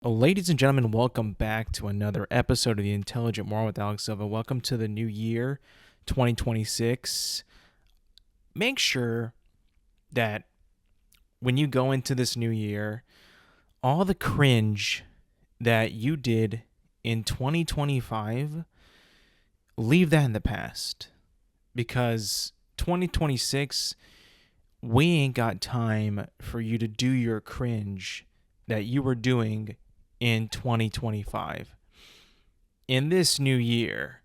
Ladies and gentlemen, welcome back to another episode of the Intelligent Moron with Alex Silva. Welcome to the new year, 2026. Make sure that when you go into this new year, all the cringe that you did in 2025, leave that in the past. Because 2026, we ain't got time for you to do your cringe that you were doing in 2025. In this new year,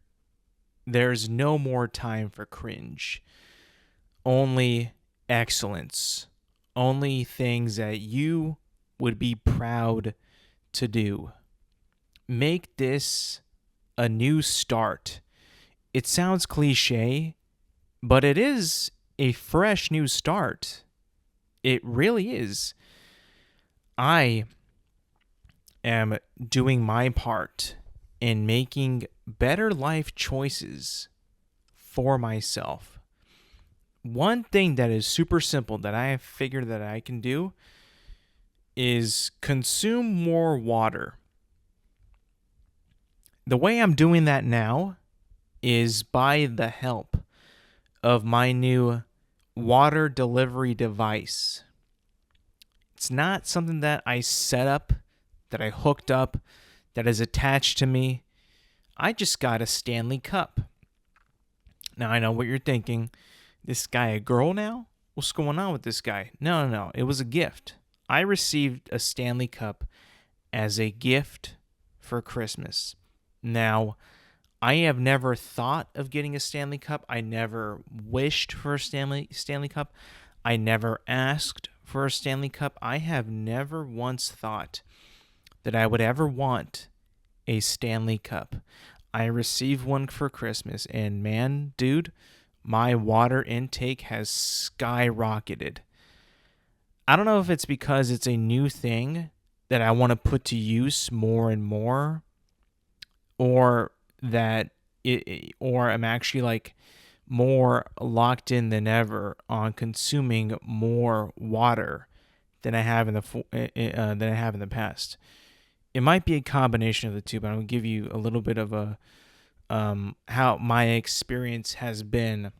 there's no more time for cringe. Only excellence. Only things that you would be proud to do. Make this a new start. It sounds cliche, but it is a fresh new start. It really is. I am doing my part in making better life choices for myself. One thing that is super simple that I have figured that I can do is consume more water. The way I'm doing that now is by the help of my new water delivery device. It's not something that I set up, that I hooked up, that is attached to me. I just got a Stanley Cup. Now, I know what you're thinking. This guy a girl now? What's going on with this guy? No. It was a gift. I received a Stanley Cup as a gift for Christmas. Now, I have never thought of getting a Stanley Cup. I never wished for a Stanley Cup. I never asked for a Stanley Cup. I have never once thought that I would ever want a Stanley Cup. I received one for Christmas, and man, dude, my water intake has skyrocketed. I don't know if it's because it's a new thing that I want to put to use more and more, or I'm actually like more locked in than ever on consuming more water than I have in the past. It might be a combination of the two, but I'm gonna give you a little bit of a how my experience has been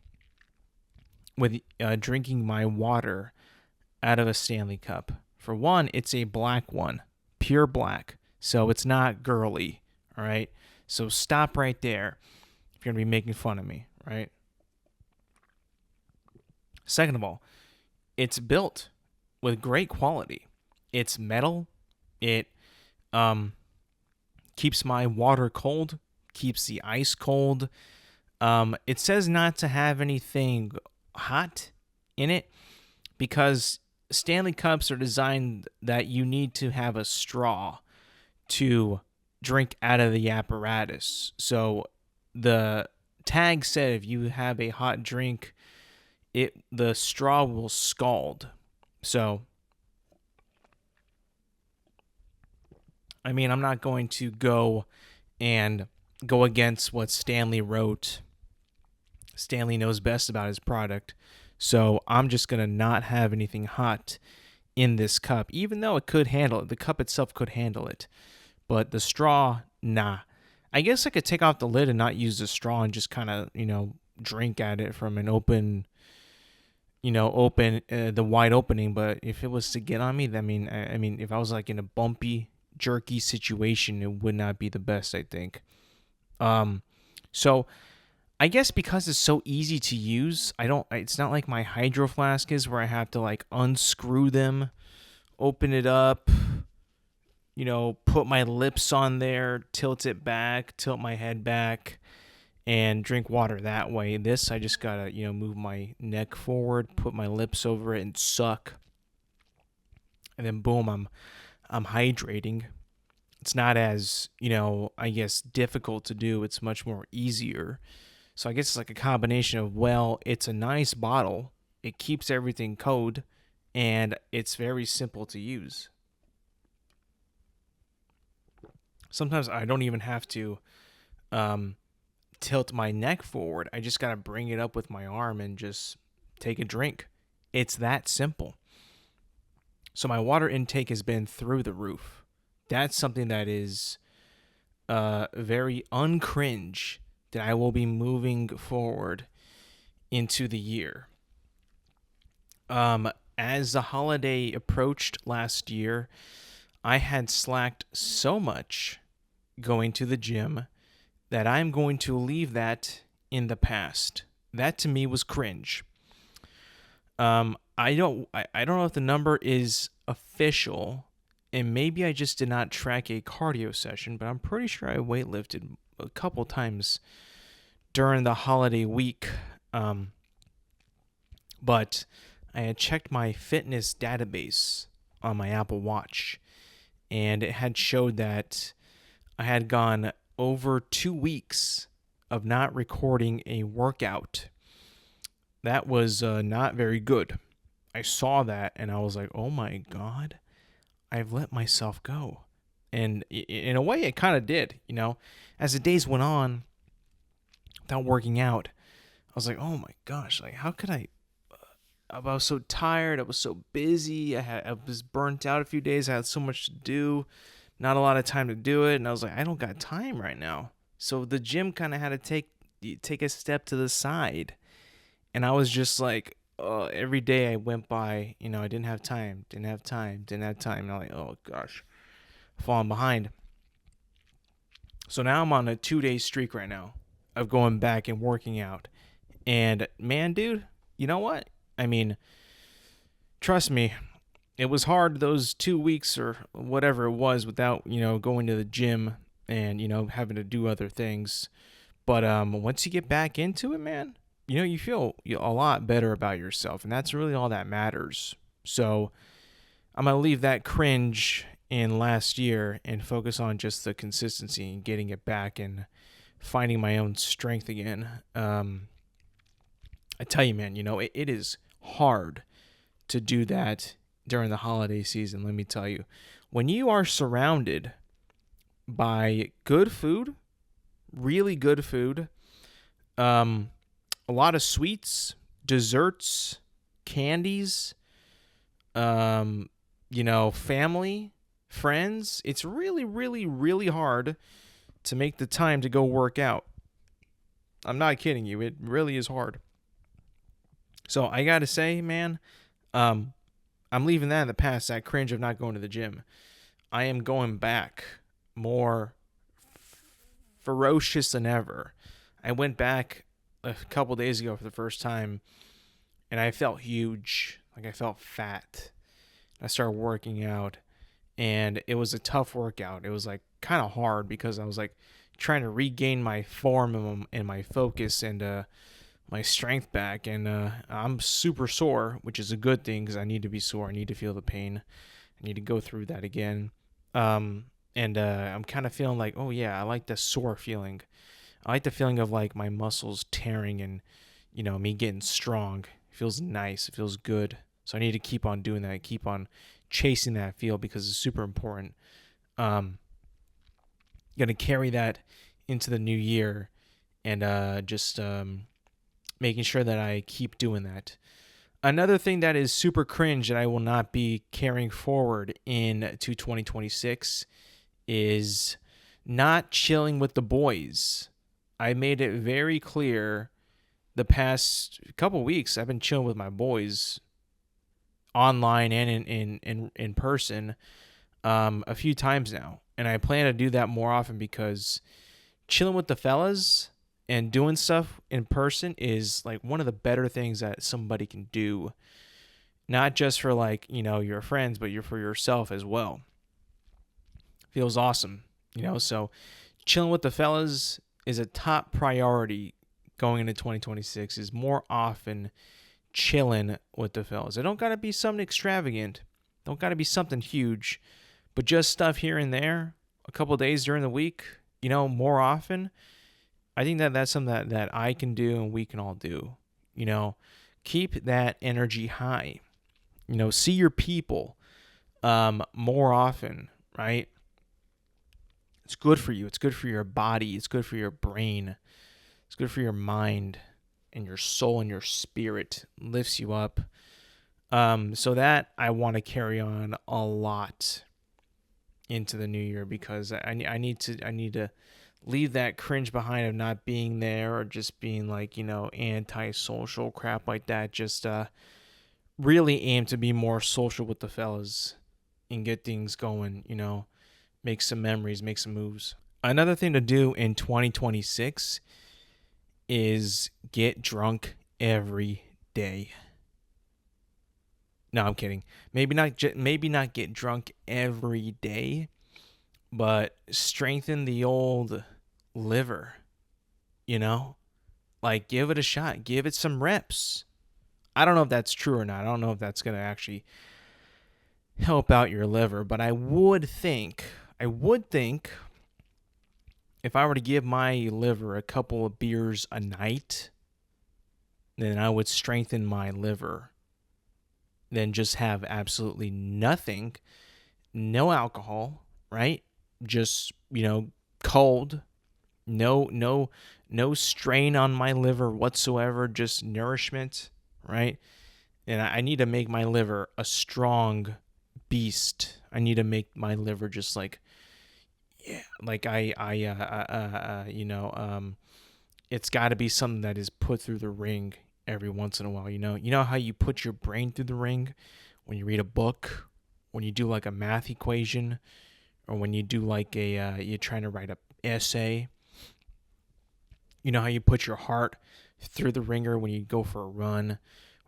with drinking my water out of a Stanley Cup. For one, it's a black one, pure black, so it's not girly. All right, so stop right there if you're gonna be making fun of me, right? Second of all, it's built with great quality. It's metal. It keeps my water cold, keeps the ice cold. It says not to have anything hot in it because Stanley Cups are designed that you need to have a straw to drink out of the apparatus. So the tag said if you have a hot drink, the straw will scald. So I mean, I'm not going to go against what Stanley wrote. Stanley knows best about his product. So I'm just going to not have anything hot in this cup, even though it could handle it. The cup itself could handle it. But the straw, nah. I guess I could take off the lid and not use the straw and just kind of, drink at it from an open, the wide opening. But if it was to get on me, I mean, if I was like in a bumpy, jerky situation, it would not be the best, I think. So I guess because it's so easy to use, it's not like my Hydro Flask is where I have to like unscrew them, open it up, put my lips on there, tilt it back, tilt my head back, and drink water that way. This, I just gotta, move my neck forward, put my lips over it, and suck. And then boom, I'm hydrating. It's not as, I guess difficult to do. It's much more easier. So I guess it's like a combination of, well, it's a nice bottle. It keeps everything cold, and it's very simple to use. Sometimes I don't even have to tilt my neck forward. I just got to bring it up with my arm and just take a drink. It's that simple. So my water intake has been through the roof. that's something that is very uncringe that I will be moving forward into the year. As the holiday approached last year, I had slacked so much going to the gym that I'm going to leave that in the past. That to me was cringe. I don't know if the number is official, and maybe I just did not track a cardio session, but I'm pretty sure I weightlifted a couple times during the holiday week. But I had checked my fitness database on my Apple Watch, and it had showed that I had gone over 2 weeks of not recording a workout. That was not very good. I saw that and I was like, oh my God, I've let myself go. And in a way, it kind of did, As the days went on without working out, I was like, oh my gosh, like, how could I? I was so tired. I was so busy. I was burnt out a few days. I had so much to do, not a lot of time to do it. And I was like, I don't got time right now. So the gym kind of had to take a step to the side. And I was just like, every day I went by, I didn't have time. And I'm like, oh gosh, falling behind. So now I'm on a 2-day streak right now of going back and working out. And man, dude, you know what? I mean, trust me, it was hard those 2 weeks or whatever it was without, going to the gym and, having to do other things. But once you get back into it, man, you feel a lot better about yourself. And that's really all that matters. So I'm going to leave that cringe in last year and focus on just the consistency and getting it back and finding my own strength again. I tell you, man, it is hard to do that during the holiday season. Let me tell you, when you are surrounded by good food, really good food, a lot of sweets, desserts, candies, family, friends, it's really, really, really hard to make the time to go work out. I'm not kidding you. It really is hard. So I got to say, man, I'm leaving that in the past, that cringe of not going to the gym. I am going back more ferocious than ever. I went back a couple days ago for the first time, and I felt huge. Like, I felt fat. I started working out, and it was a tough workout. It was like kind of hard because I was like trying to regain my form and my focus and my strength back, and I'm super sore, which is a good thing because I need to be sore. I need to feel the pain. I need to go through that again. I'm kind of feeling like, oh yeah, I like the sore feeling. I like the feeling of like my muscles tearing and, me getting strong. It feels nice. It feels good. So I need to keep on doing that. Keep on chasing that feel because it's super important. Going to carry that into the new year and just making sure that I keep doing that. Another thing that is super cringe that I will not be carrying forward into 2026 is not chilling with the boys. I made it very clear the past couple weeks I've been chilling with my boys online and in person a few times now. And I plan to do that more often because chilling with the fellas and doing stuff in person is like one of the better things that somebody can do. Not just for like, your friends, but for yourself as well. Feels awesome, so chilling with the fellas is a top priority going into 2026 is more often chilling with the fellas. It don't got to be something extravagant. Don't got to be something huge, but just stuff here and there, a couple of days during the week, more often. I think that's something that I can do and we can all do. Keep that energy high. See your people more often, right? It's good for you. It's good for your body. It's good for your brain. It's good for your mind and your soul and your spirit. It lifts you up. So that I want to carry on a lot. into the new year, because I need to leave that cringe behind of not being there or just being like, anti-social crap like that. Just really aim to be more social with the fellas and get things going, make some memories, make some moves. Another thing to do in 2026 is get drunk every day. No, I'm kidding. Maybe not get drunk every day, but strengthen the old liver, you know? Like, give it a shot. Give it some reps. I don't know if that's true or not. I don't know if that's going to actually help out your liver, but I would think if I were to give my liver a couple of beers a night, then I would strengthen my liver. Then just have absolutely nothing, no alcohol, right? Just, cold, no strain on my liver whatsoever, just nourishment, right? And I need to make my liver a strong beast. I need to make my liver just like, yeah, like it's got to be something that is put through the ring every once in a while. You know how you put your brain through the ring when you read a book, when you do like a math equation, or when you do like you're trying to write an essay. You know how you put your heart through the ringer when you go for a run,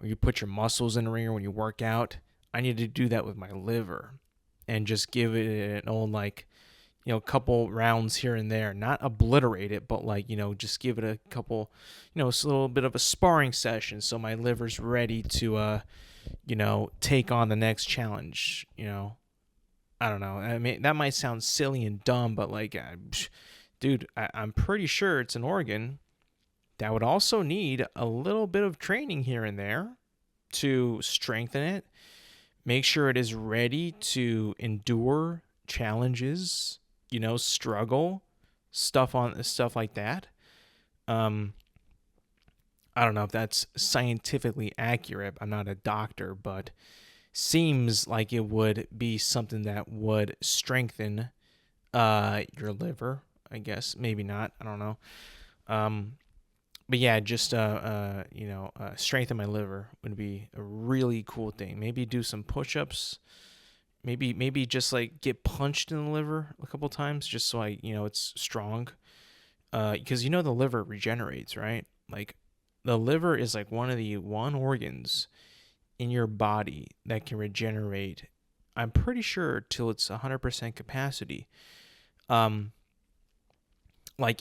or you put your muscles in the ringer when you work out. I need to do that with my liver and just give it an old, like, couple rounds here and there, not obliterate it, but like, just give it a couple, it's a little bit of a sparring session. So my liver's ready to, take on the next challenge. I don't know. I mean, that might sound silly and dumb, but like, dude, I'm pretty sure it's an organ that would also need a little bit of training here and there to strengthen it, make sure it is ready to endure challenges, struggle, stuff like that. I don't know if that's scientifically accurate. I'm not a doctor, but seems like it would be something that would strengthen your liver, I guess. Maybe not. I don't know. But yeah, just strengthen my liver would be a really cool thing. Maybe do some push-ups. Maybe just like get punched in the liver a couple times, just so it's strong. Because the liver regenerates, right? Like, the liver is like one of the organs in your body that can regenerate, I'm pretty sure, till it's 100% capacity. Like,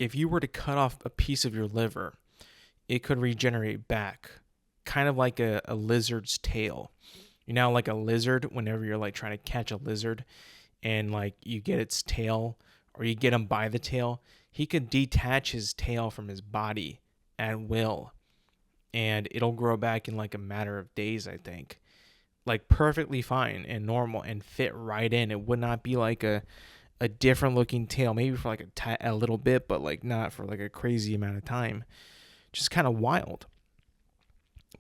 if you were to cut off a piece of your liver, it could regenerate back, kind of like a lizard's tail. Like a lizard, whenever you're like trying to catch a lizard and like you get its tail, or you get him by the tail, he could detach his tail from his body at will, and it'll grow back in like a matter of days, I think. Like, perfectly fine and normal and fit right in. It would not be like a different looking tail, maybe for like a little bit, but like not for like a crazy amount of time. Just kind of wild.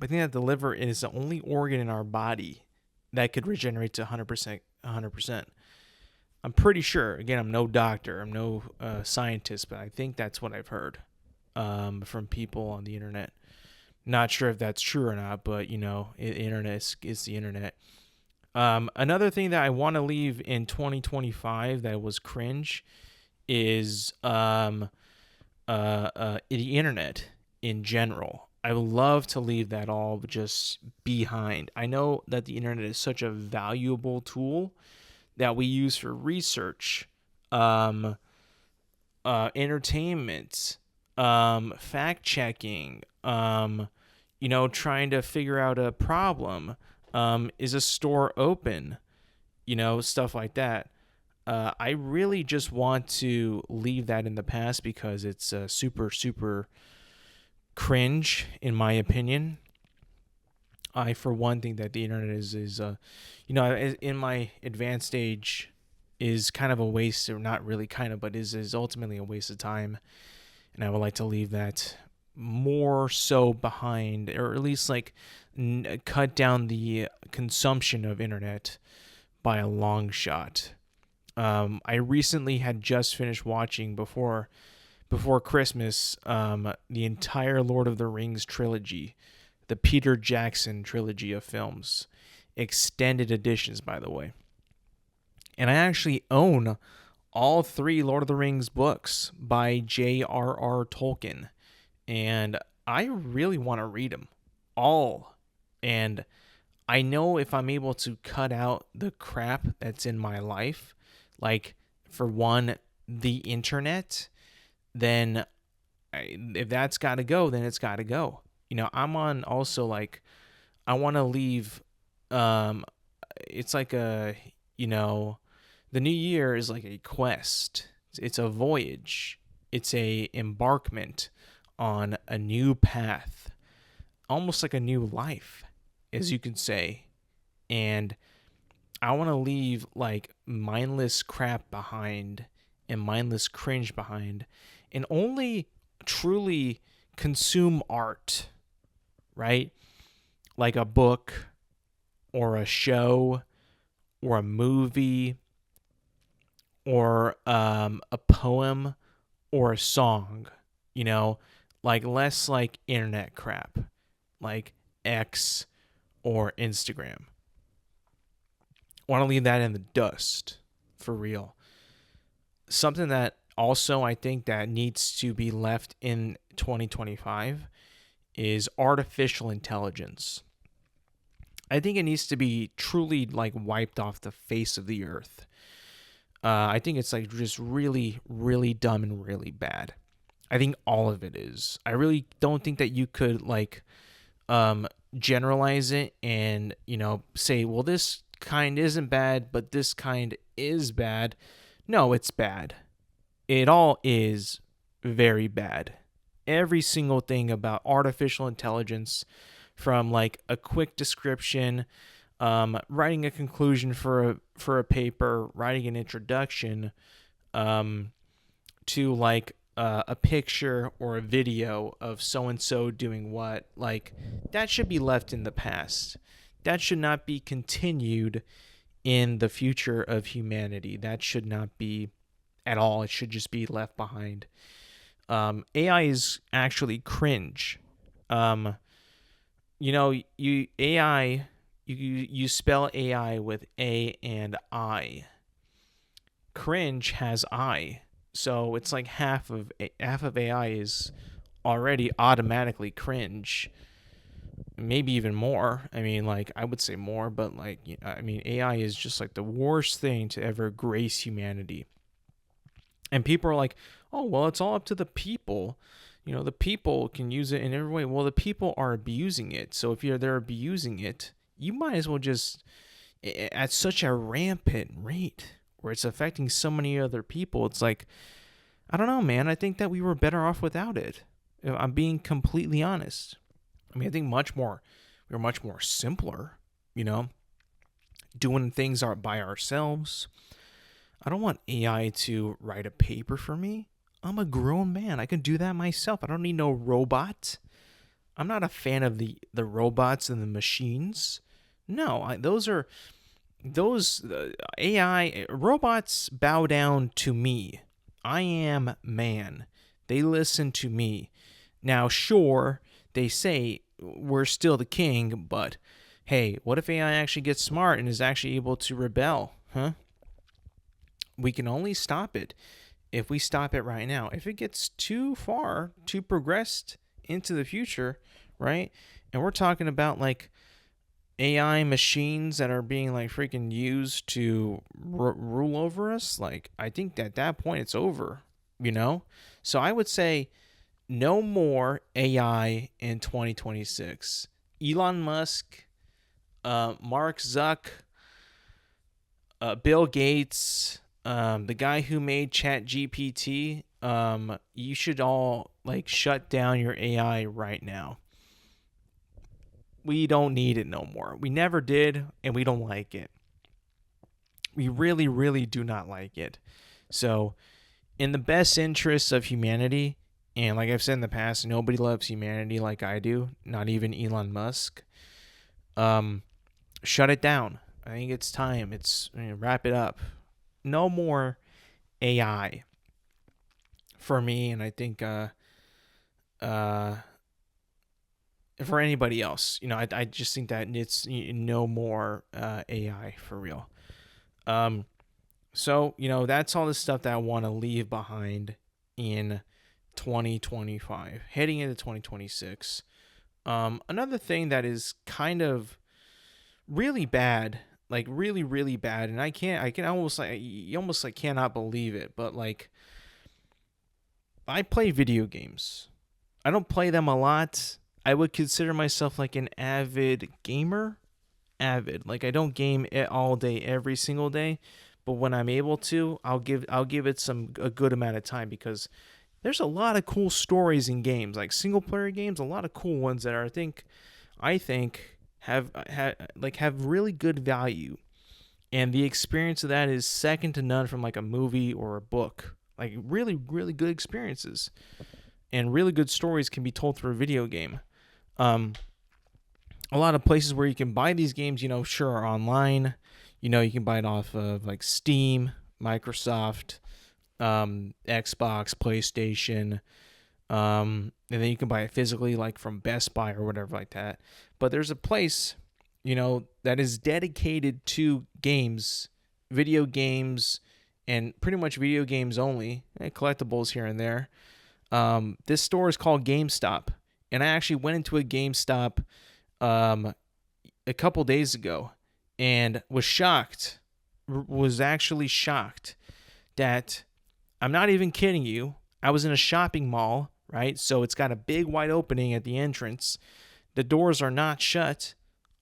But I think that the liver is the only organ in our body that could regenerate to 100%. 100%. I'm pretty sure. Again, I'm no doctor. I'm no scientist, but I think that's what I've heard from people on the internet. Not sure if that's true or not, but internet is the internet. Another thing that I want to leave in 2025 that was cringe is the internet in general. I would love to leave that all just behind. I know that the internet is such a valuable tool that we use for research, entertainment, fact checking, trying to figure out a problem. Is a store open? Stuff like that. I really just want to leave that in the past because it's super, super cringe, in my opinion. I, for one, think that the internet is in my advanced age, is kind of a waste, or not really kind of, but is ultimately a waste of time. And I would like to leave that more so behind, or at least like cut down the consumption of internet by a long shot. I recently had just finished watching before Christmas the entire Lord of the Rings trilogy, the Peter Jackson trilogy of films, extended editions, by the way. And I actually own all three Lord of the Rings books by J.R.R. Tolkien, and I really want to read them all. And I know if I'm able to cut out the crap that's in my life, like, for one, the internet, then if that's got to go, then it's got to go. I'm on also, like, I want to leave. Um, it's like the new year is like a quest. It's a voyage. It's a embarkment on a new path, almost like a new life, as you could say. And I want to leave like mindless crap behind and mindless cringe behind and only truly consume art, right? Like a book or a show or a movie or a poem or a song, like less like internet crap, like X or Instagram. Want to leave that in the dust, for real. Something that also I think that needs to be left in 2025 is artificial intelligence. I think it needs to be truly like wiped off the face of the earth. I think it's like just really, really dumb and really bad. I think all of it is. I really don't think that you could like generalize it and say, well, this kind isn't bad, but this kind is bad. No, it's bad. It all is very bad. Every single thing about artificial intelligence, from like a quick description, writing a conclusion for a paper, writing an introduction, to like a picture or a video of so and so doing what, like that should be left in the past. That should not be continued in the future of humanity. That should not be at all. It should just be left behind. AI is actually cringe. You AI, you spell AI with A and I. Cringe has I, so it's like half of AI is already automatically cringe. Maybe even more. I mean, like, I would say more, but like, I mean, AI is just like the worst thing to ever grace humanity. And people are like, oh, well, it's all up to the people. The people can use it in every way. Well, the people are abusing it. So if they're abusing it, you might as well just, at such a rampant rate where it's affecting so many other people, it's like, I don't know, man. I think that we were better off without it. I'm being completely honest. I mean, I think we were much more simpler, doing things by ourselves. I don't want AI to write a paper for me. I'm a grown man. I can do that myself. I don't need no robot. I'm not a fan of the robots and the machines. No, those AI robots bow down to me. I am man. They listen to me. Now, sure, they say we're still the king, but hey, what if AI actually gets smart and is actually able to rebel? Huh? We can only stop it if we stop it right now. If it gets too far, too progressed into the future, right? And we're talking about like AI machines that are being like freaking used to rule over us. Like, I think that at that point it's over, So I would say no more AI in 2026. Elon Musk, Mark Zuck, Bill Gates, the guy who made ChatGPT, you should all like shut down your AI right now. We don't need it no more. We never did, and we don't like it. We really, really do not like it. So, in the best interests of humanity, and like I've said in the past, nobody loves humanity like I do, not even Elon Musk. Shut it down. I think it's time. Wrap it up. no more AI for me, and I think uh, for anybody else. I just think that it's no more AI for real. Um, so that's all the stuff that I want to leave behind in 2025, heading into 2026. Another thing that is kind of really bad, like really, really bad, and I can almost like, you almost like cannot believe it, but like, I play video games. I don't play them a lot. I would consider myself like an avid gamer. Avid. Like, I don't game it all day every single day, but when I'm able to, I'll give it a good amount of time, because there's a lot of cool stories in games, like single player games, a lot of cool ones that are I think have really good value, and the experience of that is second to none from like a movie or a book. Like, really, really good experiences and really good stories can be told through a video game. Um, a lot of places where you can buy these games, sure, are online. You can buy it off of like Steam, Microsoft, Xbox, PlayStation, and then you can buy it physically, like from Best Buy or whatever like that. But there's a place, that is dedicated to games, video games, and pretty much video games only, and collectibles here and there. This store is called GameStop, and I actually went into a GameStop um, a couple days ago and was shocked. Was actually shocked that, I'm not even kidding you. I was in a shopping mall, right? So it's got a big wide opening at the entrance. The doors are not shut.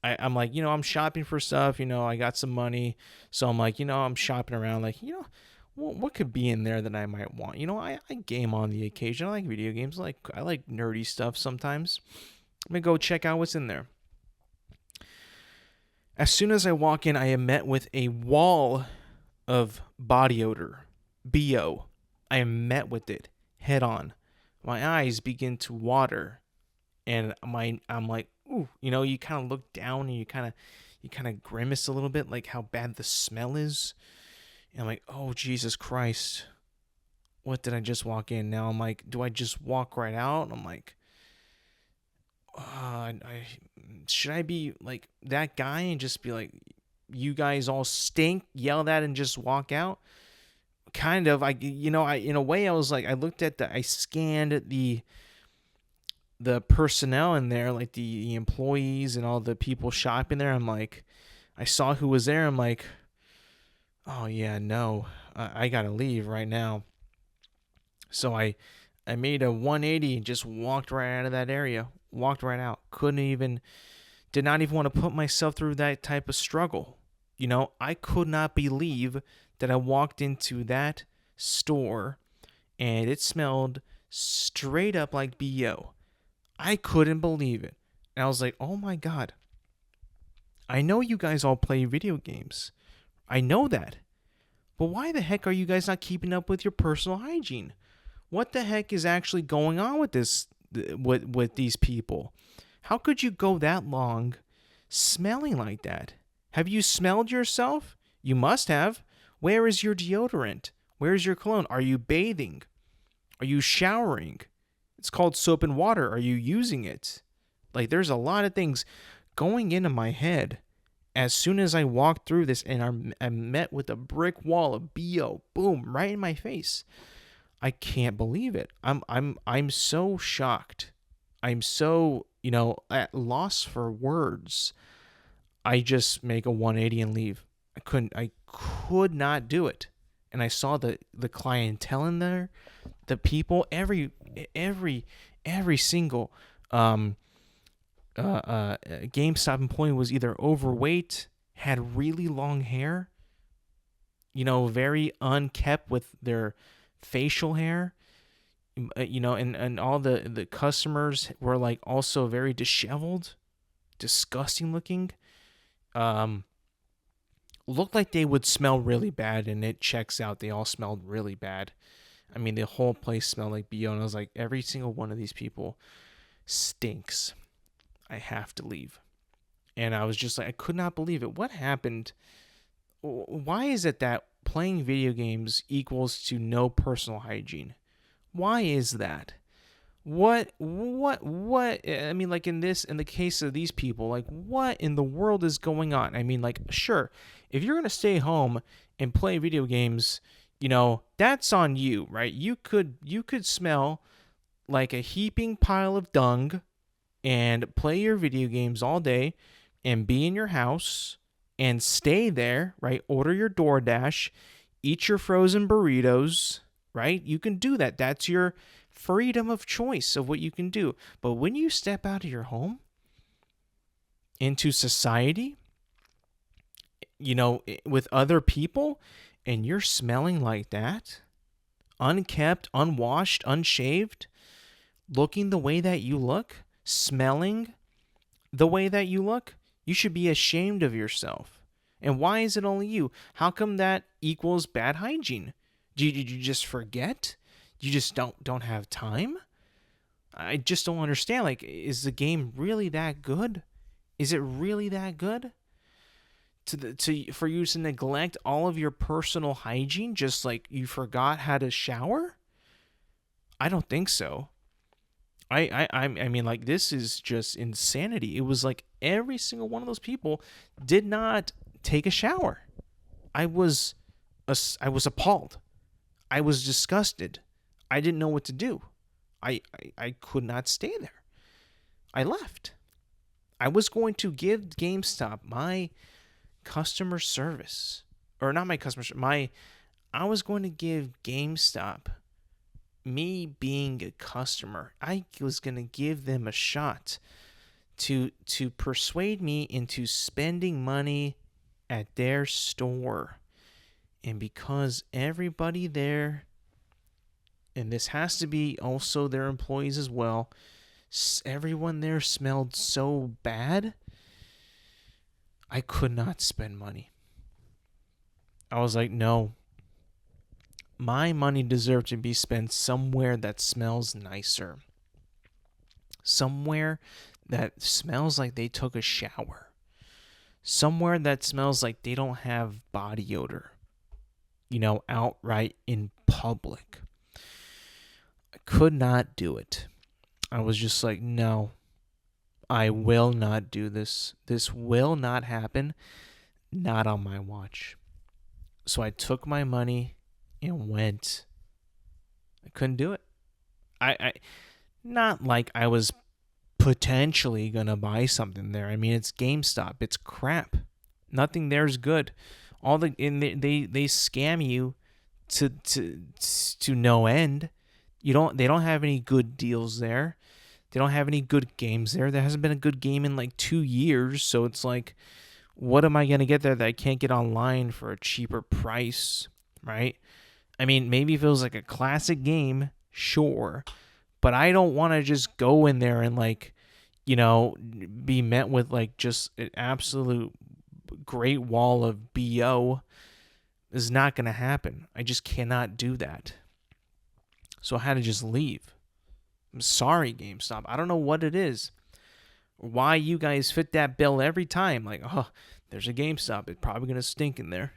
I'm like, I'm shopping for stuff. I got some money. So I'm like, I'm shopping around. Like, what could be in there that I might want? I game on the occasion. I like video games. I like nerdy stuff sometimes. I'm going to go check out what's in there. As soon as I walk in, I am met with a wall of body odor. BO. I am met with it head on. My eyes begin to water, and I'm like, ooh, you kind of look down and you kind of grimace a little bit, like how bad the smell is. And I'm like, oh, Jesus Christ, what did I just walk in? Now I'm like, do I just walk right out? And I'm like, should I be like that guy and just be like, you guys all stink, yell that, and just walk out? Kind of. I in a way, I was like, I scanned the personnel in there, like the employees and all the people shopping there. I'm like, I saw who was there. I'm like, oh yeah, no, I gotta leave right now. So I made a 180 and just walked right out of that area. Walked right out. Did not even want to put myself through that type of struggle. I could not believe that I walked into that store and it smelled straight up like BO. I couldn't believe it. And I was like, oh my God. I know you guys all play video games. I know that. But why the heck are you guys not keeping up with your personal hygiene? What the heck is actually going on with this, with these people? How could you go that long smelling like that? Have you smelled yourself? You must have. Where is your deodorant? Where's your cologne? Are you bathing? Are you showering? It's called soap and water. Are you using it? Like, there's a lot of things going into my head as soon as I walked through this, and I'm met with a brick wall of BO. Boom, right in my face. I can't believe it. I'm so shocked. I'm so, at loss for words. I just make a 180 and leave. I could not do it. And I saw the clientele in there, the people, every single GameStop employee was either overweight, had really long hair, very unkept with their facial hair, and all the customers were like also very disheveled, disgusting looking. Looked like they would smell really bad, and it checks out. They all smelled really bad. I mean, the whole place smelled like BO, and I was like, every single one of these people stinks. I have to leave. And I was just like, I could not believe it. What happened? Why is it that playing video games equals to no personal hygiene. Why is that? What I mean, like in the case of these people, like what in the world is going on? I mean, like, sure, if you're gonna stay home and play video games, that's on you, right? You could smell like a heaping pile of dung and play your video games all day and be in your house and stay there, right? Order your DoorDash, eat your frozen burritos, right? You can do that. That's your freedom of choice of what you can do. But when you step out of your home into society, with other people, and you're smelling like that, unkept, unwashed, unshaved, looking the way that you look, smelling the way that you look, you should be ashamed of yourself. And why is it only you? How come that equals bad hygiene? Did you just forget? You just don't have time? I just don't understand. Like, is the game really that good? Is it really that good? For you to neglect all of your personal hygiene, just like you forgot how to shower? I don't think so. I mean, like, this is just insanity. It was like every single one of those people did not take a shower. I was appalled. I was disgusted. I didn't know what to do. I could not stay there. I left. I was going to give GameStop my customer service, or not my customer service, I was going to give GameStop, me being a customer, I was going to give them a shot to persuade me into spending money at their store. And because everybody there, and this has to be also their employees as well, everyone there smelled so bad, I could not spend money. I was like, no. My money deserves to be spent somewhere that smells nicer. Somewhere that smells like they took a shower. Somewhere that smells like they don't have body odor. Outright in public. I could not do it. I was just like, no. I will not do this. This will not happen. Not on my watch. So I took my money and went. I couldn't do it. I not like I was potentially gonna buy something there. I mean, it's GameStop. It's crap. Nothing there's good. They scam you to no end. They don't have any good deals there. They don't have any good games there. There hasn't been a good game in like 2 years. So it's like, what am I going to get there that I can't get online for a cheaper price, right? I mean, maybe if it was like a classic game, sure. But I don't want to just go in there and like, be met with like just an absolute great wall of BO. This is not going to happen. I just cannot do that. So I had to just leave. I'm sorry, GameStop. I don't know what it is. Why you guys fit that bill every time. Like, oh, there's a GameStop. It's probably going to stink in there.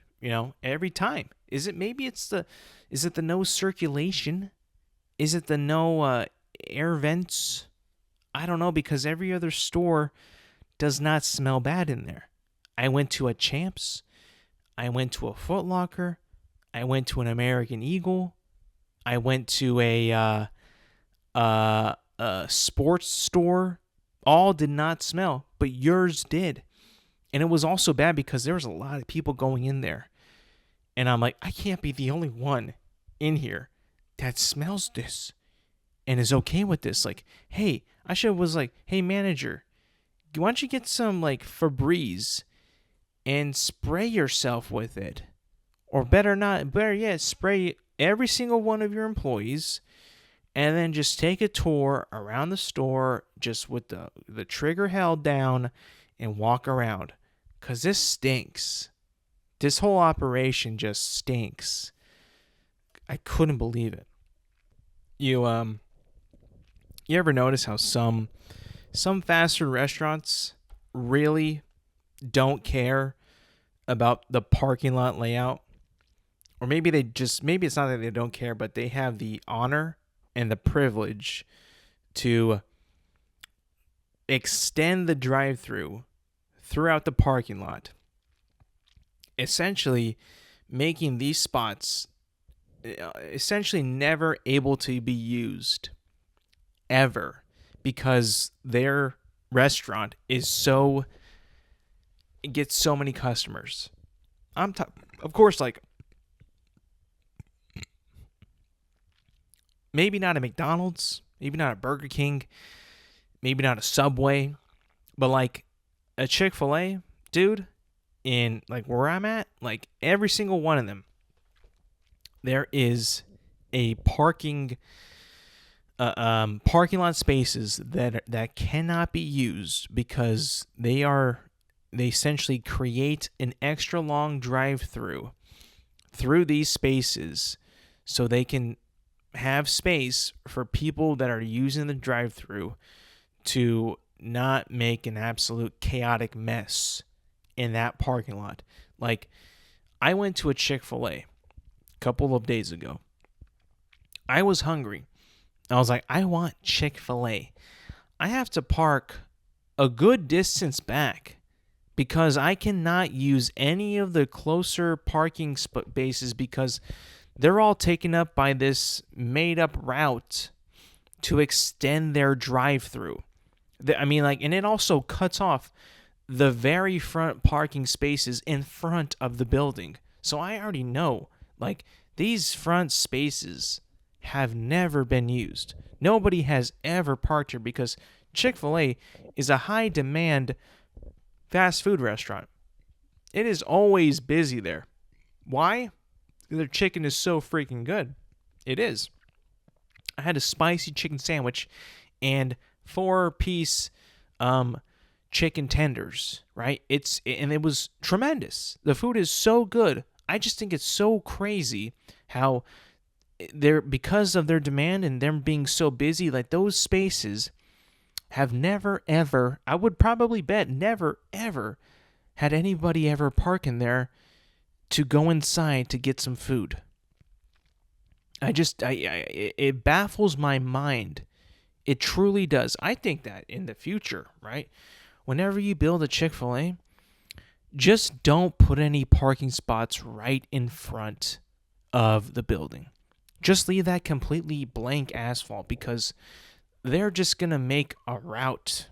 Every time. Is it the no circulation? Is it the no air vents? I don't know, because every other store does not smell bad in there. I went to a Champs. I went to a Foot Locker. I went to an American Eagle. I went to a sports store. All did not smell, but yours did. And it was also bad because there was a lot of people going in there. And I'm like, I can't be the only one in here that smells this and is okay with this. Like, hey, I should was like, hey, manager, why don't you get some like Febreze and spray yourself with it? Or better yet, spray every single one of your employees, and then just take a tour around the store just with the trigger held down and walk around. Because this stinks. This whole operation just stinks. I couldn't believe it. You ever notice how some fast food restaurants really don't care about the parking lot layout? or maybe maybe it's not that they don't care, but they have the honor and the privilege to extend the drive-through throughout the parking lot, essentially making these spots essentially never able to be used ever, because their restaurant is so, it gets so many customers. Of course, like, maybe not a McDonald's, maybe not a Burger King, maybe not a Subway, but like a Chick-fil-A, dude, in like where I'm at, like every single one of them, there is a parking lot spaces that cannot be used because they essentially create an extra long drive-through through these spaces so they can have space for people that are using the drive-through to not make an absolute chaotic mess in that parking lot. Like, I went to a Chick-fil-A a couple of days ago. I was hungry. I was like, I want Chick-fil-A. I have to park a good distance back because I cannot use any of the closer parking spaces because they're all taken up by this made-up route to extend their drive-through. I mean, like, and it also cuts off the very front parking spaces in front of the building. So I already know, like, these front spaces have never been used. Nobody has ever parked here because Chick-fil-A is a high-demand fast food restaurant. It is always busy there. Why? Their chicken is so freaking good. It is. I had a spicy chicken sandwich and 4-piece chicken tenders, right? And it was tremendous. The food is so good. I just think it's so crazy how because of their demand and them being so busy, like those spaces have never ever, I would probably bet never ever had anybody ever park in there to go inside to get some food. It baffles my mind. It truly does. I think that in the future, right? Whenever you build a Chick-fil-A, just don't put any parking spots right in front of the building. Just leave that completely blank asphalt because they're just going to make a route,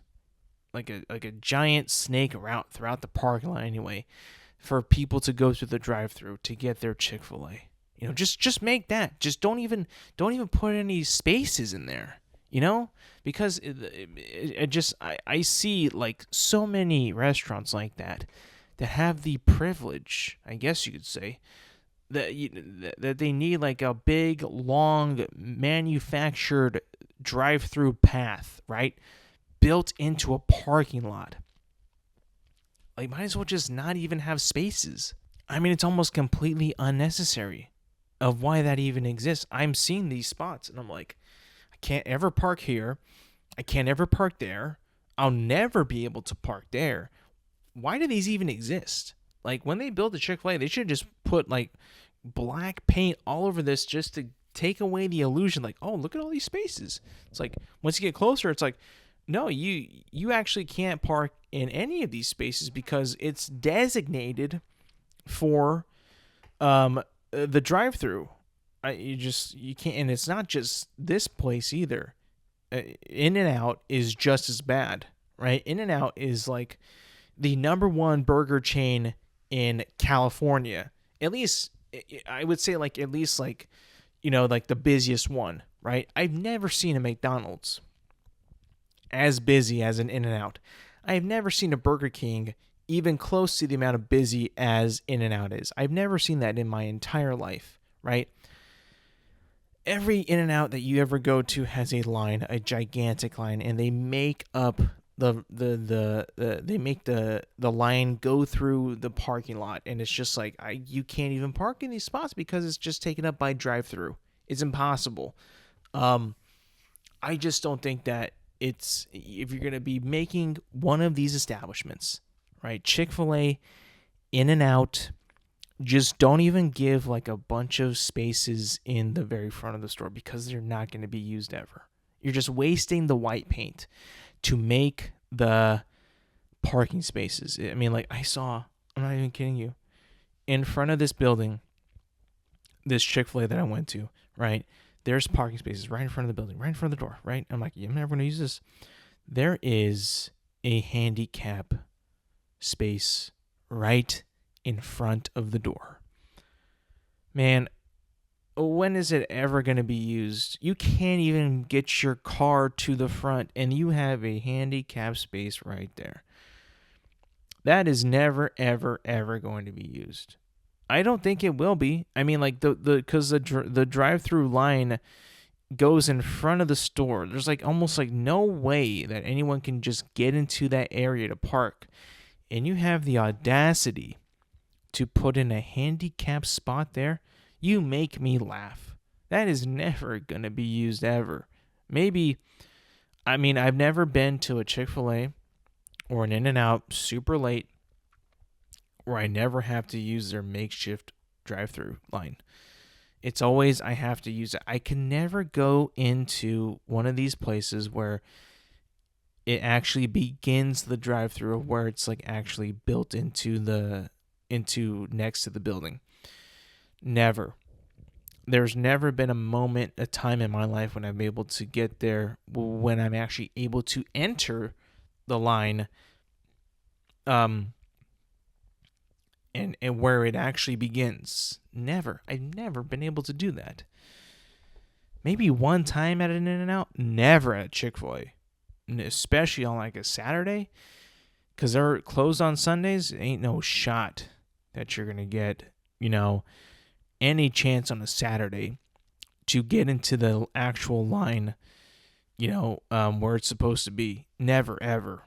like a giant snake route throughout the parking lot anyway, for people to go through the drive-through to get their Chick-fil-A. You know, just make that. Just don't even put any spaces in there. You know, because I see like so many restaurants like that have the privilege, I guess you could say, that they need like a big, long, manufactured drive-through path, right, built into a parking lot. Like, might as well just not even have spaces. I mean, it's almost completely unnecessary of why that even exists. I'm seeing these spots, and I'm like, I can't ever park here. I can't ever park there. I'll never be able to park there. Why do these even exist? Like, when they built the Chick-fil-A, they should just put, like, black paint all over this just to take away the illusion. Like, oh, look at all these spaces. It's like, once you get closer, it's like, no, you actually can't park in any of these spaces because it's designated for the drive-through. You can't, and it's not just this place either. In-N-Out is just as bad, right? In-N-Out is like the number one burger chain in California. At least, I would say, like, at least, like, you know, like the busiest one, right? I've never seen a McDonald's as busy as an In-N-Out. I have never seen a Burger King even close to the amount of busy as In-N-Out is. I've never seen that in my entire life, right? Every In-N-Out that you ever go to has a line, a gigantic line, and they make up they make the line go through the parking lot, and it's just like you can't even park in these spots because it's just taken up by drive-through. It's impossible. I just don't think that if you're going to be making one of these establishments, right, Chick-fil-A, In-N-Out, just don't even give like a bunch of spaces in the very front of the store because they're not going to be used ever. You're just wasting the white paint to make the parking spaces. I mean, like I'm not even kidding you, in front of this building, this Chick-fil-A that I went to, right? There's parking spaces right in front of the building, right in front of the door, right? I'm like, I'm never going to use this. There is a handicap space right in front of the door. Man, when is it ever going to be used? You can't even get your car to the front and you have a handicap space right there. That is never, ever, ever going to be used. I don't think it will be. I mean, like because the drive-through line goes in front of the store. There's like almost like no way that anyone can just get into that area to park. And you have the audacity to put in a handicap spot there. You make me laugh. That is never going to be used ever. Maybe, I mean, I've never been to a Chick-fil-A or an In-N-Out super late where I never have to use their makeshift drive-through line. It's always I have to use it. I can never go into one of these places where it actually begins the drive-through, where it's like actually built into next to the building. Never. There's never been a time in my life when I'm able to get there, when I'm actually able to enter the line, and where it actually begins. Never. I've never been able to do that. Maybe one time at an In-N-Out, never at Chick-fil-A. Especially on like a Saturday, because they're closed on Sundays. Ain't no shot that you're going to get, any chance on a Saturday to get into the actual line, where it's supposed to be. Never, ever.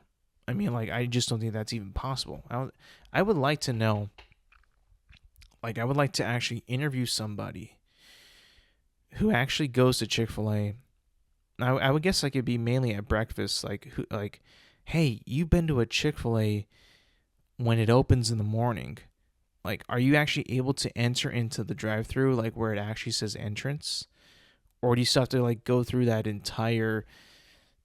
I mean, like, I just don't think that's even possible. I would like to know, like, I would like to actually interview somebody who actually goes to Chick-fil-A. I would guess like it'd be mainly at breakfast. Like, hey, you've been to a Chick-fil-A when it opens in the morning. Like, are you actually able to enter into the drive-thru, like where it actually says entrance? Or do you still have to like go through that entire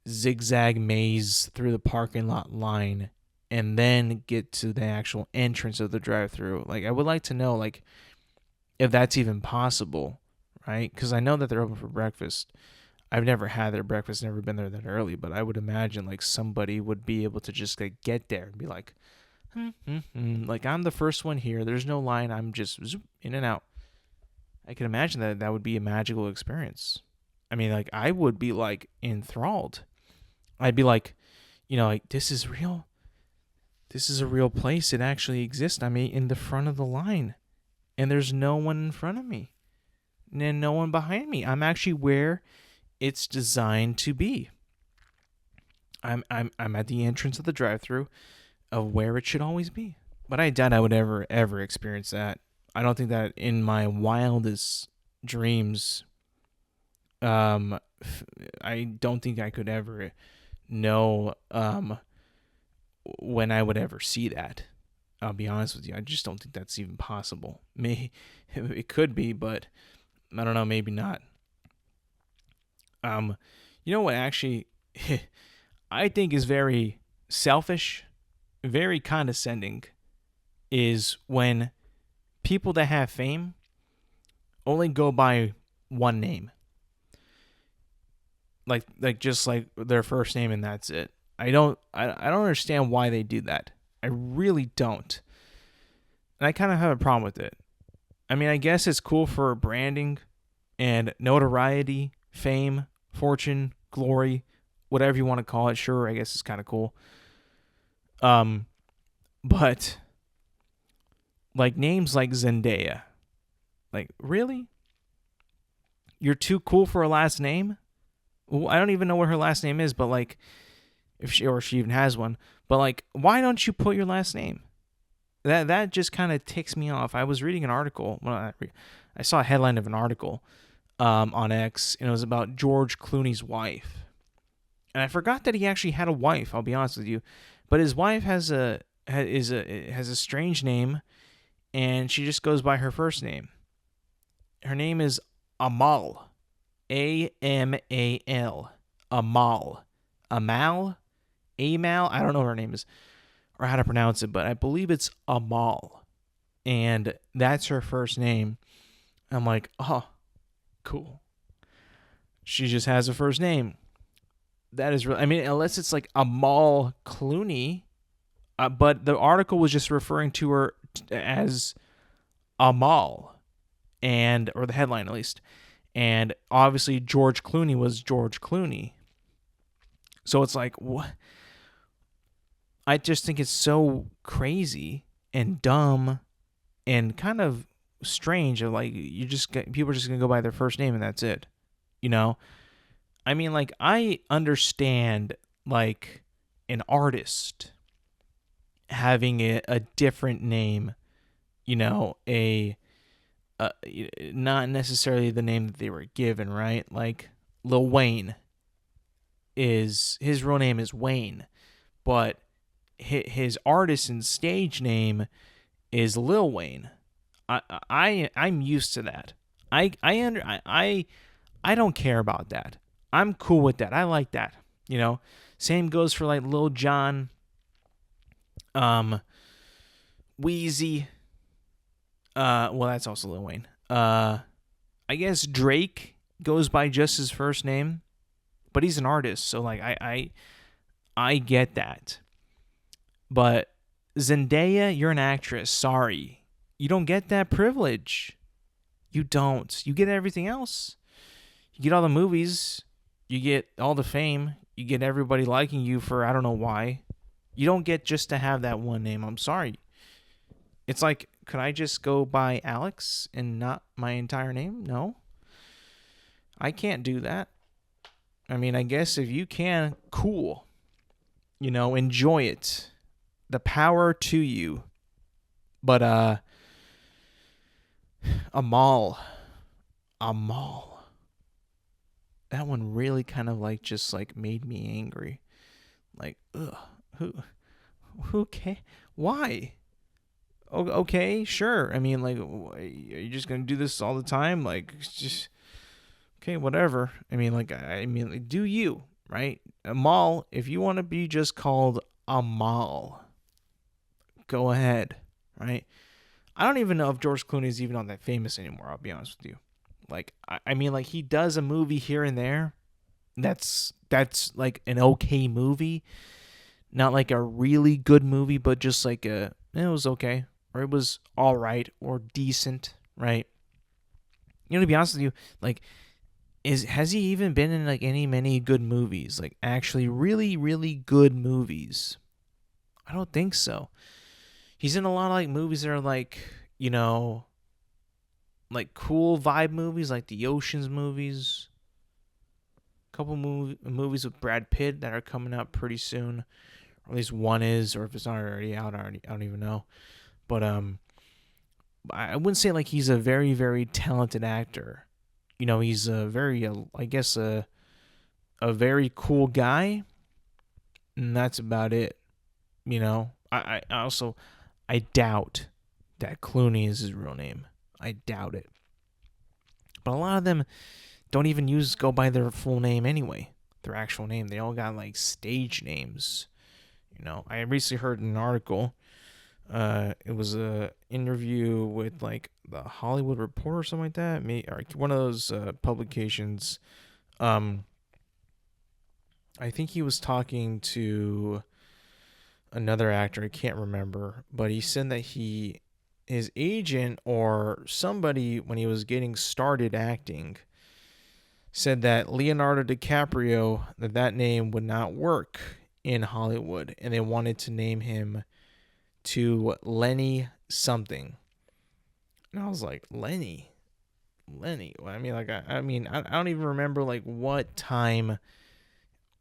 zigzag maze through the parking lot line and then get to the actual entrance of the drive-thru? Like, I would like to know, like, if that's even possible, right? Because I know that they're open for breakfast. I've never had their breakfast, never been there that early, but I would imagine like somebody would be able to just like get there and be like, like, I'm the first one here. There's no line. I'm just zoop, in and out. I can imagine that would be a magical experience. I mean, like, I would be like enthralled. I'd be like, like, this is real. This is a real place. It actually exists. I'm in the front of the line, and there's no one in front of me, and no one behind me. I'm actually where it's designed to be. I'm at the entrance of the drive-thru of where it should always be. But I doubt I would ever experience that. I don't think that in my wildest dreams, I don't think I could ever know when I would ever see that. I'll be honest with you. I just don't think that's even possible. It could be, but I don't know. Maybe not. You know what? Actually, I think is very selfish, very condescending, is when people that have fame only go by one name. Like just like their first name and that's it. I don't understand why they do that. I really don't. And I kind of have a problem with it. I mean, I guess it's cool for branding and notoriety, fame, fortune, glory, whatever you want to call it. Sure, I guess it's kind of cool. But like names like Zendaya, like, really? You're too cool for a last name? Well, I don't even know what her last name is, but like, if she even has one. But like, why don't you put your last name? That just kind of ticks me off. I was reading an article. Well, I saw a headline of an article on X, and it was about George Clooney's wife. And I forgot that he actually had a wife. I'll be honest with you, but his wife has a strange name, and she just goes by her first name. Her name is Amal. Amal. Amal. Amal? Amal? I don't know what her name is or how to pronounce it, but I believe it's Amal. And that's her first name. I'm like, oh, cool. She just has a first name. That is really, I mean, unless it's like Amal Clooney, but the article was just referring to her as Amal, or the headline at least. And obviously George Clooney was George Clooney. So it's like, what? I just think it's so crazy and dumb and kind of strange. Of like, people are just gonna go by their first name and that's it. You know, I mean, like, I understand like an artist having a different name. You know, not necessarily the name that they were given, right? Like Lil Wayne his real name is Wayne, but his artist and stage name is Lil Wayne. I'm used to that. I don't care about that. I'm cool with that. I like that. You know, same goes for like Lil Jon, Wheezy. Well, that's also Lil Wayne. I guess Drake goes by just his first name, but he's an artist, so like I get that. But Zendaya, you're an actress. Sorry, you don't get that privilege. You don't. You get everything else. You get all the movies. You get all the fame. You get everybody liking you for I don't know why. You don't get just to have that one name. I'm sorry. It's like, could I just go by Alex and not my entire name? No. I can't do that. I mean, I guess if you can, cool. You know, enjoy it. The power to you. But Amal. That one really kind of like just like made me angry. Like, ugh, who can? Why? Okay, sure. I mean, like, are you just gonna do this all the time? Like, just okay, whatever. I mean, like, like, do you, right? Amal, if you want to be just called Amal, go ahead, right? I don't even know if George Clooney is even all that famous anymore. I'll be honest with you. Like, I mean, like, he does a movie here and there. That's like an okay movie, not like a really good movie, but just like it was okay, or it was all right, or decent, right? You know, to be honest with you, like, has he even been in like many good movies? Like, actually, really, really good movies? I don't think so. He's in a lot of like movies that are like, you know, like cool vibe movies, like the Ocean's movies. A couple movies with Brad Pitt that are coming out pretty soon, or at least one is, or if it's not already out, I don't even know. But I wouldn't say like he's a very, very talented actor. You know, he's a very, I guess, a very cool guy, and that's about it. You know, I also, I doubt that Clooney is his real name. I doubt it. But a lot of them don't even go by their full name anyway, their actual name. They all got like stage names. You know, I recently heard an article. It was a interview with like the Hollywood Reporter or something like that. Or one of those publications. I think he was talking to another actor. I can't remember, but he said that his agent or somebody, when he was getting started acting, said that Leonardo DiCaprio, that name would not work in Hollywood, and they wanted to name him to Lenny something. And I was like, Lenny. I mean, like, I don't even remember like what time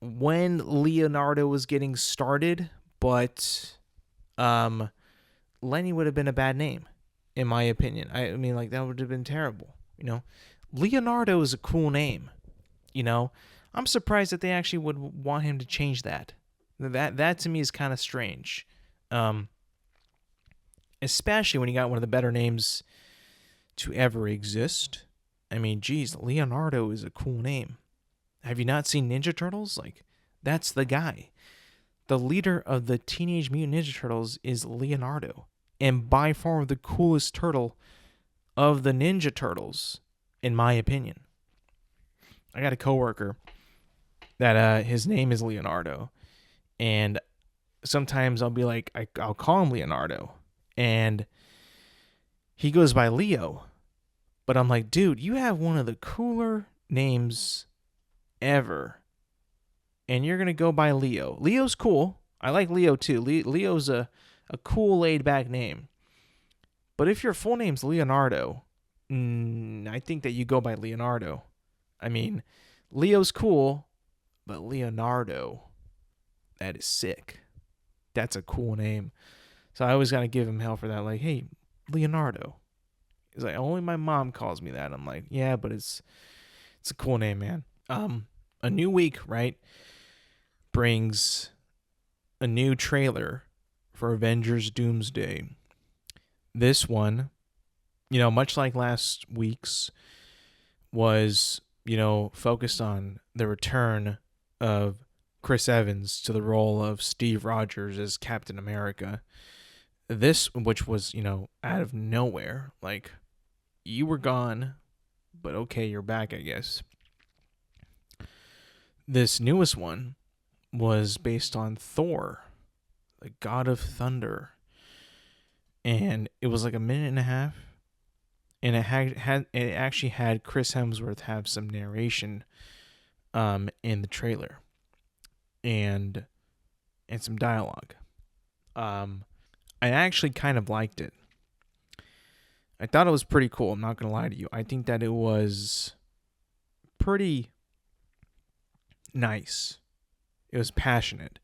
when Leonardo was getting started, but Lenny would have been a bad name, in my opinion. I mean, like, that would have been terrible. You know, Leonardo is a cool name. You know, I'm surprised that they actually would want him to change that. That to me is kind of strange. especially when you got one of the better names to ever exist. I mean, geez, Leonardo is a cool name. Have you not seen Ninja Turtles? Like, that's the guy. The leader of the Teenage Mutant Ninja Turtles is Leonardo, and by far the coolest turtle of the Ninja Turtles, in my opinion. I got a coworker that his name is Leonardo, and sometimes I'll be like, I'll call him Leonardo, and he goes by Leo, but I'm like, dude, you have one of the cooler names ever, and you're gonna go by Leo. Leo's cool. I like Leo too. Leo's a cool, laid back name. But if your full name's Leonardo, I think that you go by Leonardo. I mean, Leo's cool, but Leonardo, that is sick. That's a cool name. So I always got to give him hell for that. Like, hey, Leonardo. He's like, only my mom calls me that. I'm like, yeah, but it's a cool name, man. A new week, right, brings a new trailer for Avengers Doomsday. This one, much like last week's, was, focused on the return of Chris Evans to the role of Steve Rogers as Captain America. This, which was, out of nowhere, like, you were gone, but okay, you're back, I guess. This newest one was based on Thor, the God of Thunder. And it was like a minute and a half. And it actually had Chris Hemsworth have some narration in the trailer. And some dialogue. I actually kind of liked it. I thought it was pretty cool. I'm not going to lie to you. I think that it was pretty nice. It was passionate.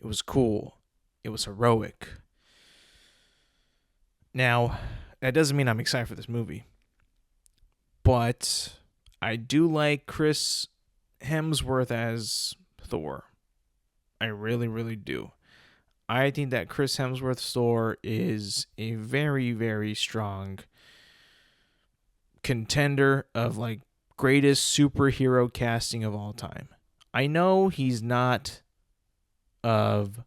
It was cool. It was heroic. Now, that doesn't mean I'm excited for this movie. But I do like Chris Hemsworth as Thor. I really, really do. I think that Chris Hemsworth's Thor is a very, very strong contender of like greatest superhero casting of all time. I know he's not of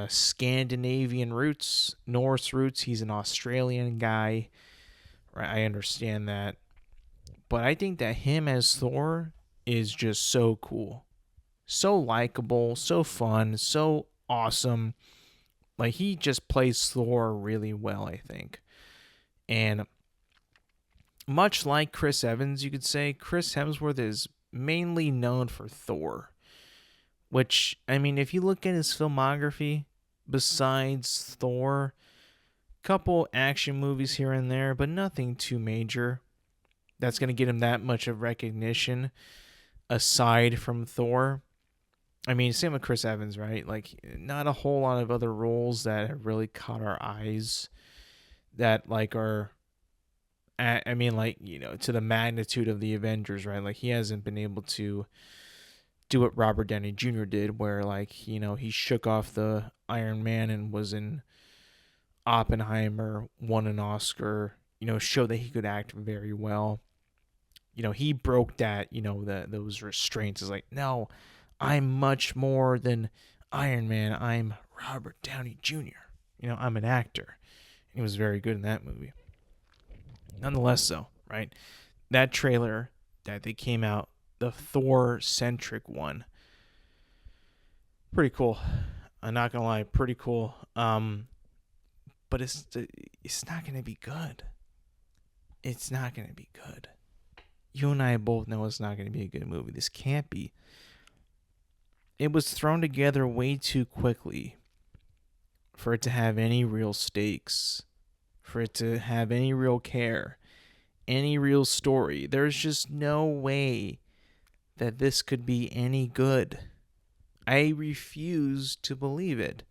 Scandinavian roots, Norse roots. He's an Australian guy. Right? I understand that. But I think that him as Thor is just so cool. So likable, so fun, so awesome. Like, he just plays Thor really well, I think. And much like Chris Evans, you could say, Chris Hemsworth is mainly known for Thor. Which, I mean, if you look at his filmography, besides Thor, couple action movies here and there, but nothing too major that's going to get him that much of recognition aside from Thor. I mean, same with Chris Evans, right? Like, not a whole lot of other roles that have really caught our eyes that, like, are, I mean, like, to the magnitude of the Avengers, right? Like, he hasn't been able to do what Robert Downey Jr. did, where, like, he shook off the Iron Man and was in Oppenheimer, won an Oscar, showed that he could act very well. He broke that, those restraints. It's like, no, I'm much more than Iron Man. I'm Robert Downey Jr. I'm an actor. He was very good in that movie. Nonetheless, though, right? That trailer that they came out, the Thor-centric one, pretty cool. I'm not gonna lie, pretty cool. But it's not gonna be good. It's not gonna be good. You and I both know it's not gonna be a good movie. This can't be. It was thrown together way too quickly for it to have any real stakes, for it to have any real care, any real story. There's just no way that this could be any good. I refuse to believe it.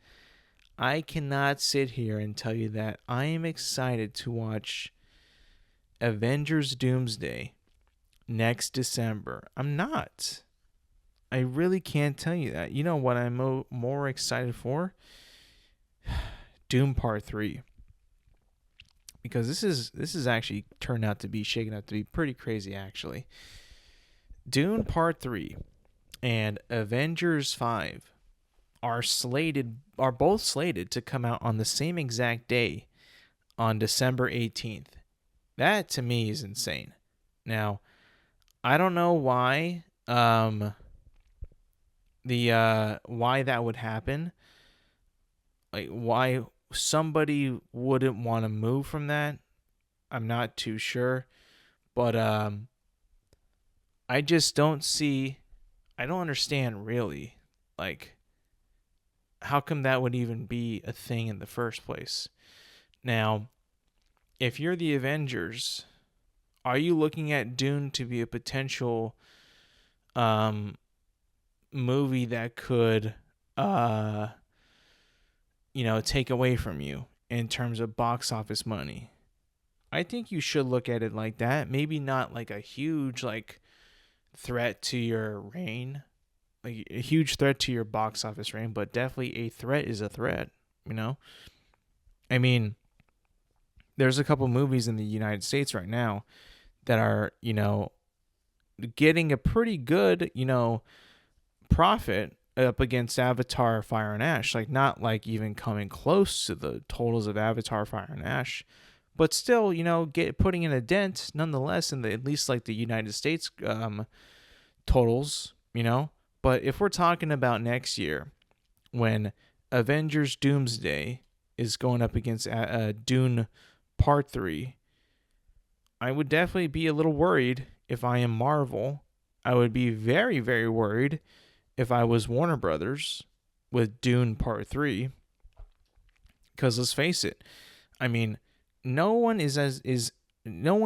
I cannot sit here and tell you that I am excited to watch Avengers Doomsday next December. I'm not. I really can't tell you that. You know what I'm more excited for? Doom Part 3, because this is actually turned out to be shaken out to be pretty crazy actually. Dune Part 3 and Avengers 5 are both slated to come out on the same exact day on December 18th. That to me is insane. Now, I don't know why why that would happen. Like why somebody wouldn't want to move from that. I'm not too sure, but I just don't see, I don't understand really, like, how come that would even be a thing in the first place? Now, if you're the Avengers, are you looking at Dune to be a potential um, movie that could, uh, take away from you in terms of box office money? I think you should look at it like that. Maybe not like a huge threat to your reign, like a huge threat to your box office reign, but definitely a threat is a threat. You know, I mean, there's a couple movies in the United States right now that are getting a pretty good profit up against Avatar, Fire and Ash. Like not like even coming close to the totals of Avatar, Fire and Ash, but still, putting in a dent nonetheless in the at least like the United States totals. But if we're talking about next year, when Avengers Doomsday is going up against Dune Part 3, I would definitely be a little worried if I am Marvel. I would be very, very worried if I was Warner Brothers with Dune Part 3. Because let's face it, I mean, no one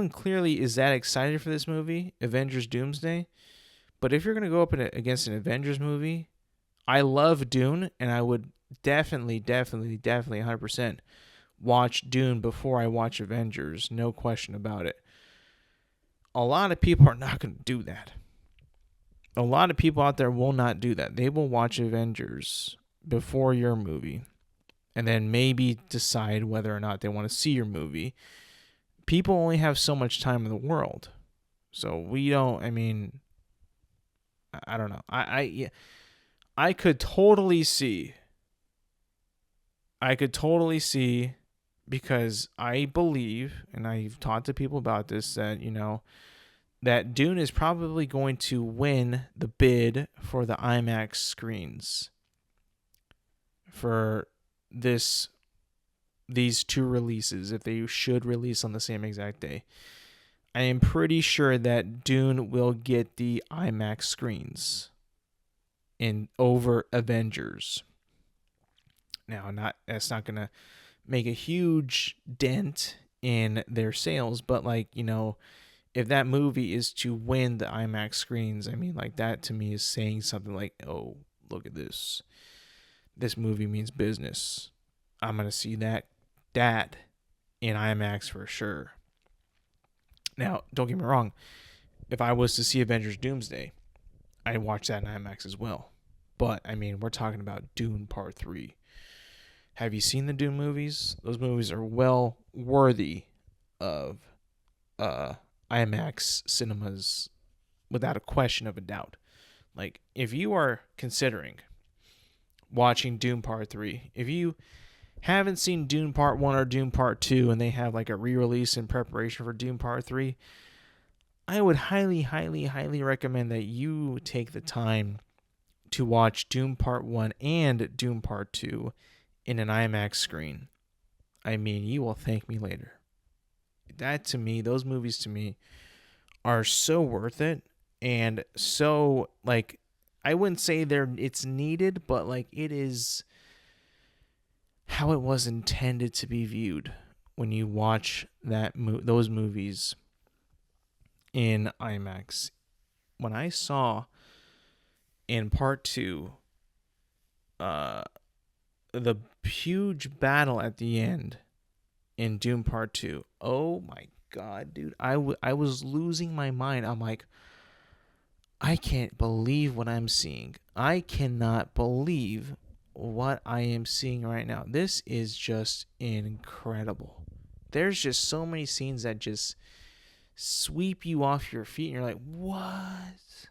clearly is that excited for this movie, Avengers Doomsday. But if you're going to go up against an Avengers movie, I love Dune, and I would definitely 100% watch Dune before I watch Avengers. No question about it. A lot of people are not going to do that. A lot of people out there will not do that. They will watch Avengers before your movie and then maybe decide whether or not they want to see your movie. People only have so much time in the world. So we don't, I don't know. I could totally see. Because I believe, and I've talked to people about this, that that Dune is probably going to win the bid for the IMAX screens for these two releases, if they should release on the same exact day. I am pretty sure that Dune will get the IMAX screens in over Avengers. Now, that's not gonna make a huge dent in their sales, but if that movie is to win the IMAX screens, that to me is saying something like, oh, look at this. This movie means business. I'm gonna see that in IMAX for sure. Now, don't get me wrong. If I was to see Avengers Doomsday, I'd watch that in IMAX as well. But, we're talking about Dune Part 3. Have you seen the Dune movies? Those movies are well worthy of IMAX cinemas without a question of a doubt. Like, if you are considering watching Dune Part 3, if you haven't seen Dune Part 1 or Dune Part 2 and they have like a re-release in preparation for Dune Part 3, I would highly, highly, highly recommend that you take the time to watch Dune Part 1 and Dune Part 2 in an IMAX screen. You will thank me later. That to me, those movies to me are so worth it, and so I wouldn't say it's needed, but it is how it was intended to be viewed when you watch those movies in IMAX. When I saw in Part 2 the huge battle at the end in Dune Part 2, oh my God, dude, I was losing my mind. I'm like, I can't believe what I'm seeing. I cannot believe what I am seeing right now. This is just incredible. There's just so many scenes that just sweep you off your feet, and you're like, what?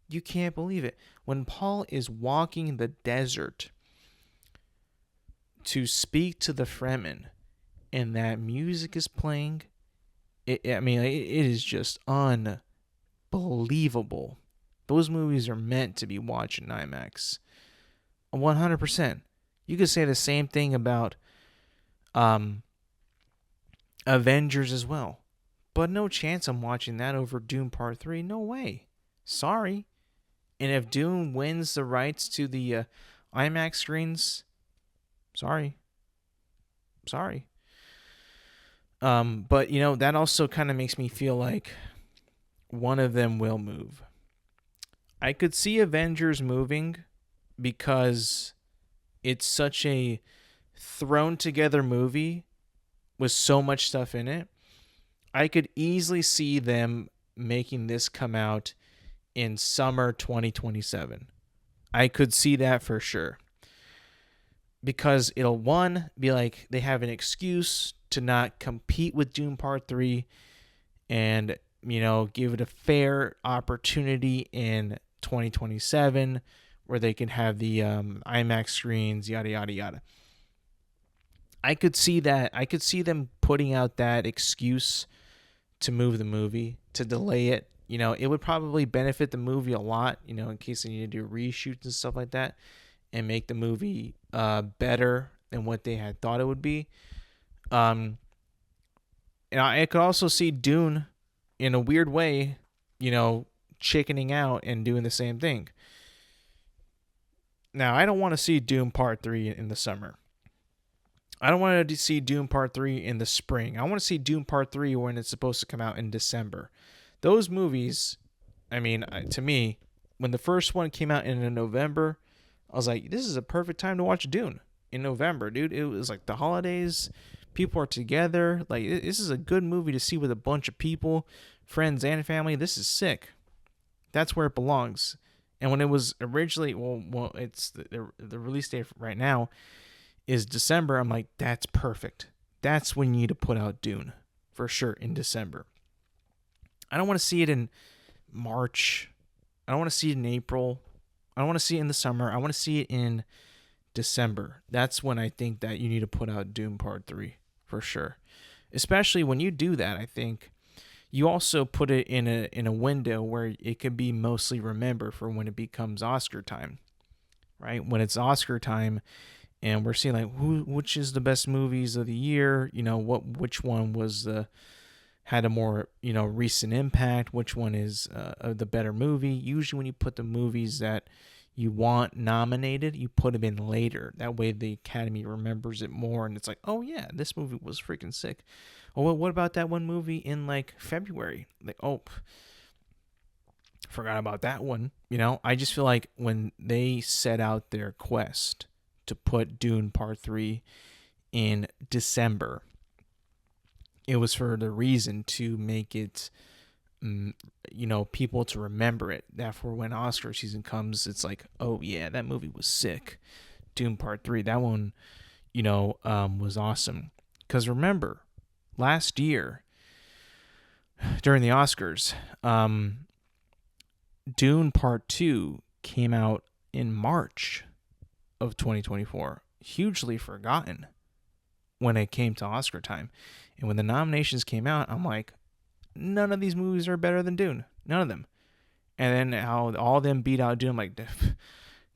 You can't believe it. When Paul is walking the desert to speak to the Fremen, and that music is playing, it is just unbelievable. Those movies are meant to be watched in IMAX. 100%. You could say the same thing about Avengers as well. But no chance I'm watching that over Doom Part 3. No way. Sorry. And if Doom wins the rights to the IMAX screens, sorry. But, that also kind of makes me feel like one of them will move. I could see Avengers moving because it's such a thrown together movie with so much stuff in it. I could easily see them making this come out in summer 2027. I could see that for sure. Because it'll, one, be like they have an excuse to not compete with Doom Part 3 and, give it a fair opportunity in 2027 where they can have the IMAX screens, yada, yada, yada. I could see that. I could see them putting out that excuse to move the movie, to delay it. It would probably benefit the movie a lot, in case they need to do reshoots and stuff like that and make the movie better than what they had thought it would be. And I could also see Dune, in a weird way, chickening out and doing the same thing. Now, I don't want to see Doom Part 3 in the summer. I don't want to see Doom Part 3 in the spring. I want to see Doom Part 3 when it's supposed to come out in December. Those movies, to me, when the first one came out in November, I was like, this is a perfect time to watch Dune in November, dude. It was like the holidays. People are together. Like, this is a good movie to see with a bunch of people, friends and family. This is sick. That's where it belongs. And when it was originally, it's the release date right now is December. I'm like, that's perfect. That's when you need to put out Dune for sure in December. I don't want to see it in March. I don't want to see it in April. I don't want to see it in the summer. I want to see it in December. That's when I think that you need to put out Doom Part 3 for sure. Especially when you do that, I think you also put it in a window where it could be mostly remembered for when it becomes Oscar time, right? When it's Oscar time and we're seeing like which is the best movies of the year, which one was had a more recent impact, which one is the better movie. Usually when you put the movies that you want nominated, you put them in later. That way the Academy remembers it more, and it's like, oh yeah, this movie was freaking sick. Oh, what about that one movie in like February? Like, oh, forgot about that one. I just feel like when they set out their quest to put Dune Part 3 in December, it was for the reason to make it, people to remember it. That for when Oscar season comes, it's like, oh yeah, that movie was sick. Dune Part 3, that one, was awesome. Because remember, last year, during the Oscars, Dune Part 2 came out in March of 2024. Hugely forgotten when it came to Oscar time. And when the nominations came out, I'm like, none of these movies are better than Dune. None of them. And then how all of them beat out Dune. I'm like,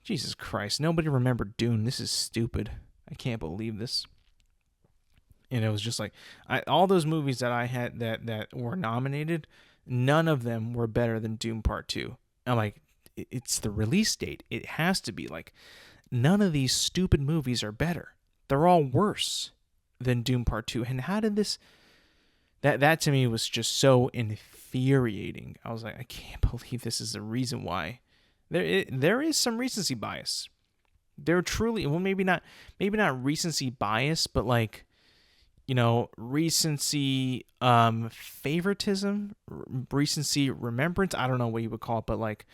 Jesus Christ, nobody remembered Dune. This is stupid. I can't believe this. And it was just like, all those movies that I had that were nominated, none of them were better than Dune Part 2. I'm like, it's the release date. It has to be. Like, none of these stupid movies are better. They're all worse than Dune Part 2. And how did this... That to me was just so infuriating. I was like, I can't believe this is the reason why. There is some recency bias. There truly... Well, maybe not recency bias, but like... recency favoritism, recency remembrance. I don't know what you would call it, but like,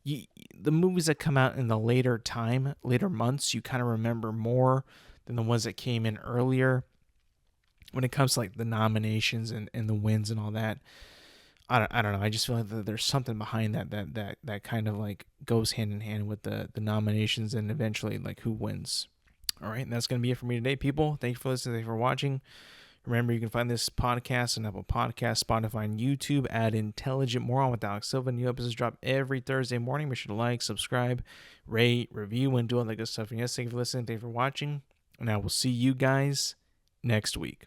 the movies that come out in the later months, you kind of remember more than the ones that came in earlier. When it comes to like the nominations and the wins and all that, I don't know. I just feel like there's something behind that kind of like goes hand in hand with the nominations and eventually like who wins. All right, and that's gonna be it for me today, people. Thank you for listening. Thank you for watching. Remember, you can find this podcast on Apple Podcasts, Spotify, and YouTube at Intelligent Moron with Alex Silva. New episodes drop every Thursday morning. Make sure to like, subscribe, rate, review, and do all that good stuff. And yes, thank you for listening. Thank you for watching. And I will see you guys next week.